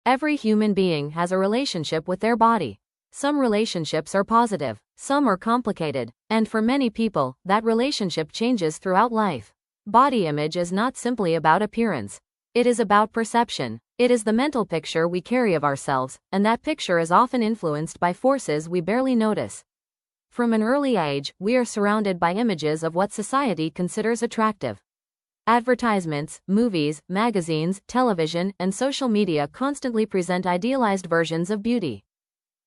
Every human being has a relationship with their body. Some relationships are positive, some are complicated, and for many people, that relationship changes throughout life. Body image is not simply about appearance. It is about perception. It is the mental picture we carry of ourselves, and that picture is often influenced by forces we barely notice. From an early age, we are surrounded by images of what society considers attractive. Advertisements, movies, magazines, television, and social media constantly present idealized versions of beauty.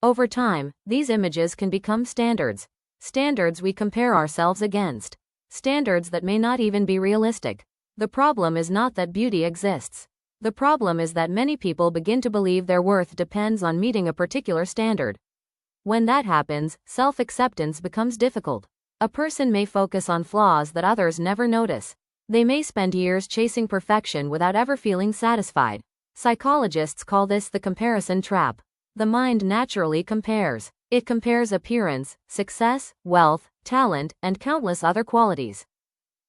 Over time, these images can become standards. Standards we compare ourselves against. Standards that may not even be realistic. The problem is not that beauty exists. The problem is that many people begin to believe their worth depends on meeting a particular standard. When that happens, self-acceptance becomes difficult. A person may focus on flaws that others never notice. They may spend years chasing perfection without ever feeling satisfied. Psychologists call this the comparison trap. The mind naturally compares. It compares appearance, success, wealth, talent, and countless other qualities.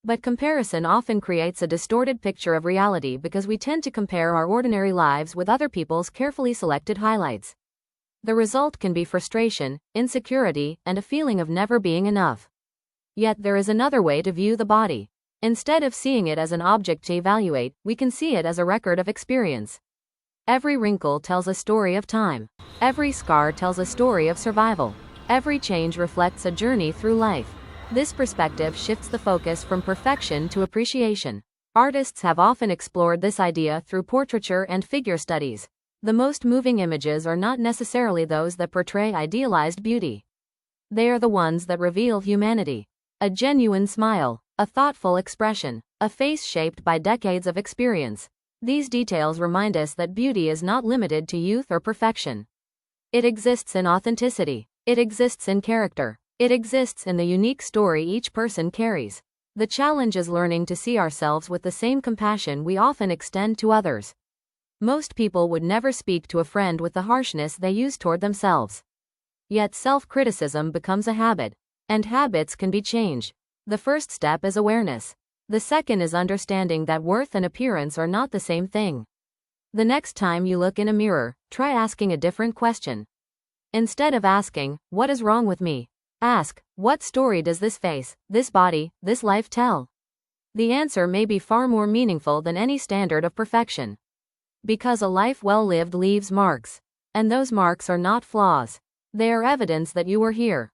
But comparison often creates a distorted picture of reality because we tend to compare our ordinary lives with other people's carefully selected highlights. The result can be frustration, insecurity, and a feeling of never being enough. Yet there is another way to view the body. Instead of seeing it as an object to evaluate, we can see it as a record of experience. Every wrinkle tells a story of time. Every scar tells a story of survival. Every change reflects a journey through life. This perspective shifts the focus from perfection to appreciation. Artists have often explored this idea through portraiture and figure studies. The most moving images are not necessarily those that portray idealized beauty. They are the ones that reveal humanity. A genuine smile, a thoughtful expression, a face shaped by decades of experience. These details remind us that beauty is not limited to youth or perfection. It exists in authenticity. It exists in character. It exists in the unique story each person carries. The challenge is learning to see ourselves with the same compassion we often extend to others. Most people would never speak to a friend with the harshness they use toward themselves. Yet self-criticism becomes a habit. And habits can be changed. The first step is awareness. The second is understanding that worth and appearance are not the same thing. The next time you look in a mirror, try asking a different question. Instead of asking, "What is wrong with me?" ask, "What story does this face, this body, this life tell?" The answer may be far more meaningful than any standard of perfection. Because a life well lived leaves marks. And those marks are not flaws. They are evidence that you were here.